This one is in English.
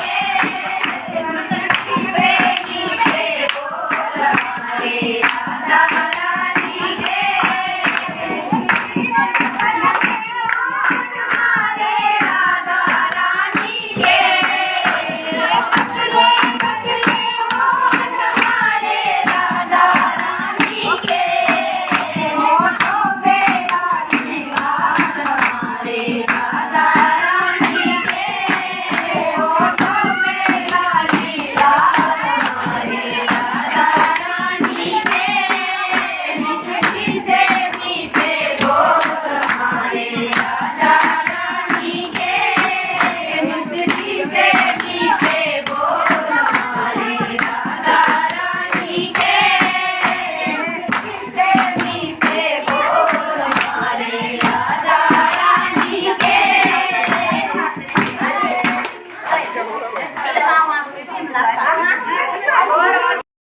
Hãy subscribe cho kênh Ghiền Mì Gõ để không bỏ lỡ